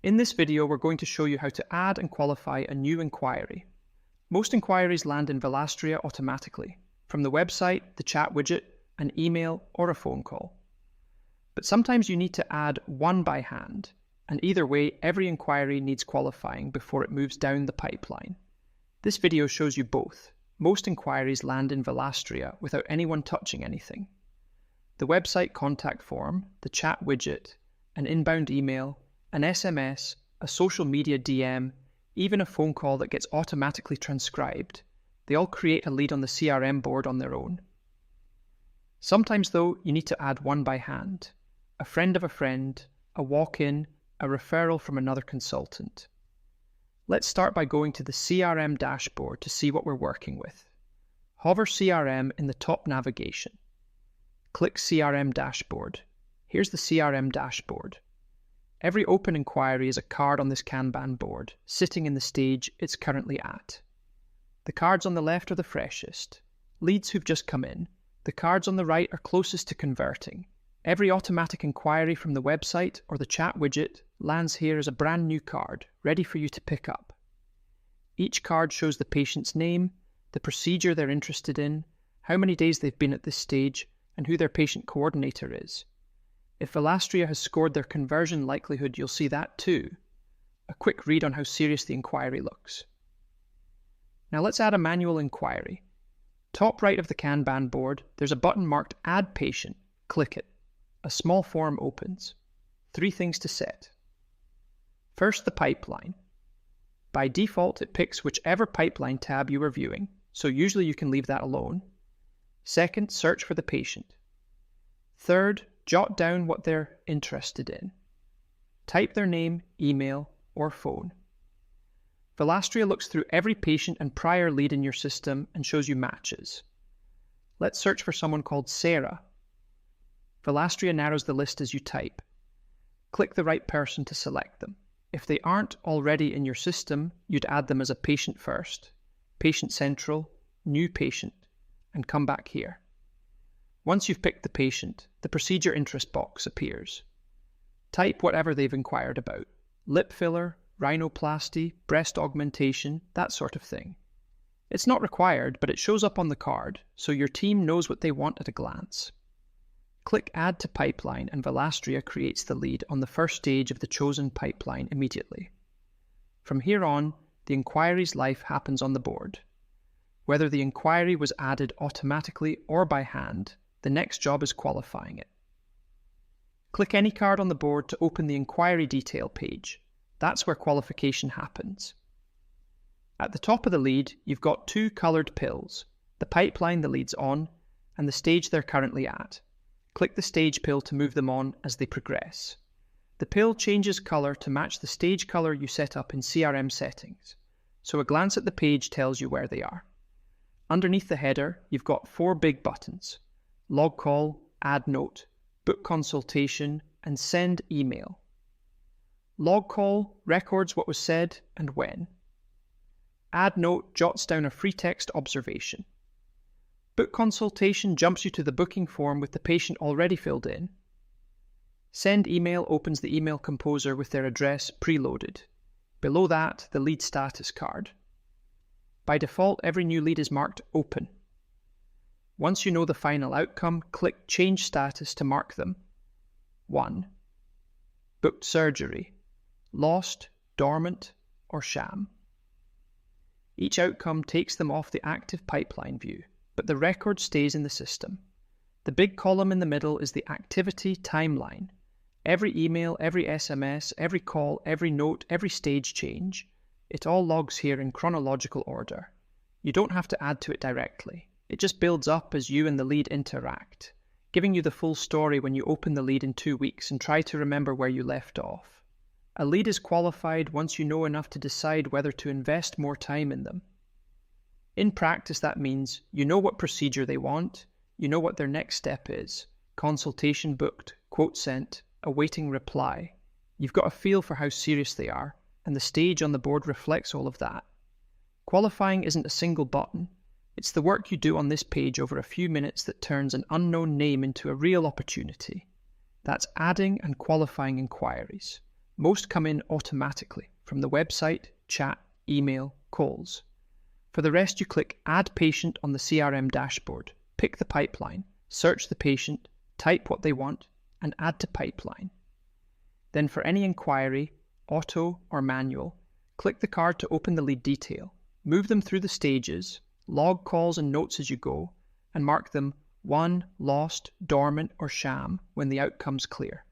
In this video, we're going to show you how to add and qualify a new inquiry. Most inquiries land in Velastria automatically, from the website, the chat widget, an email, or a phone call. But sometimes you need to add one by hand, and either way, every inquiry needs qualifying before it moves down the pipeline. This video shows you both. Most inquiries land in Velastria without anyone touching anything. The website contact form, the chat widget, an inbound email, an SMS, a social media DM, even a phone call that gets automatically transcribed, they all create a lead on the CRM board on their own. Sometimes though, you need to add one by hand. A friend of a friend, a walk-in, a referral from another consultant. Let's start by going to the CRM Dashboard to see what we're working with. Hover CRM in the top navigation. Click CRM Dashboard. Here's the CRM Dashboard. Every open inquiry is a card on this Kanban board, sitting in the stage it's currently at. The cards on the left are the freshest, leads who've just come in. The cards on the right are closest to converting. Every automatic inquiry from the website or the chat widget lands here as a brand new card, ready for you to pick up. Each card shows the patient's name, the procedure they're interested in, how many days they've been at this stage, and who their patient coordinator is. If Velastria has scored their conversion likelihood, you'll see that too. A quick read on how serious the inquiry looks. Now let's add a manual inquiry. Top right of the Kanban board, there's a button marked Add Patient. Click it. A small form opens. 3 things to set. First, the pipeline. By default, it picks whichever pipeline tab you are viewing, so usually you can leave that alone. Second, search for the patient. Third, jot down what they're interested in. Type their name, email, or phone. Velastria looks through every patient and prior lead in your system and shows you matches. Let's search for someone called Sarah. Velastria narrows the list as you type. Click the right person to select them. If they aren't already in your system, you'd add them as a patient first, Patient Central, New Patient, and come back here. Once you've picked the patient, the procedure interest box appears. Type whatever they've inquired about. Lip filler, rhinoplasty, breast augmentation, that sort of thing. It's not required, but it shows up on the card, so your team knows what they want at a glance. Click Add to Pipeline and Velastria creates the lead on the first stage of the chosen pipeline immediately. From here on, the inquiry's life happens on the board. Whether the inquiry was added automatically or by hand, the next job is qualifying it. Click any card on the board to open the inquiry detail page. That's where qualification happens. At the top of the lead, you've got 2 colored pills, the pipeline the lead's on, and the stage they're currently at. Click the stage pill to move them on as they progress. The pill changes color to match the stage color you set up in CRM settings, so a glance at the page tells you where they are. Underneath the header, you've got 4 big buttons: Log Call, Add Note, Book Consultation, and Send Email. Log Call records what was said and when. Add Note jots down a free text observation. Book Consultation jumps you to the booking form with the patient already filled in. Send Email opens the email composer with their address preloaded. Below that, the lead status card. By default, every new lead is marked Open. Once you know the final outcome, click Change Status to mark them. 1. Booked surgery. Lost, dormant, or sham. Each outcome takes them off the active pipeline view, but the record stays in the system. The big column in the middle is the activity timeline. Every email, every SMS, every call, every note, every stage change, it all logs here in chronological order. You don't have to add to it directly. It just builds up as you and the lead interact, giving you the full story when you open the lead in 2 weeks and try to remember where you left off. A lead is qualified once you know enough to decide whether to invest more time in them. In practice, that means you know what procedure they want, you know what their next step is, consultation booked, quote sent, awaiting reply. You've got a feel for how serious they are, and the stage on the board reflects all of that. Qualifying isn't a single button. It's the work you do on this page over a few minutes that turns an unknown name into a real opportunity. That's adding and qualifying inquiries. Most come in automatically from the website, chat, email, calls. For the rest, you click Add Patient on the CRM Dashboard, pick the pipeline, search the patient, type what they want, and add to pipeline. Then for any inquiry, auto or manual, click the card to open the lead detail, move them through the stages, log calls and notes as you go, and mark them won, lost, dormant, or sham when the outcome's clear.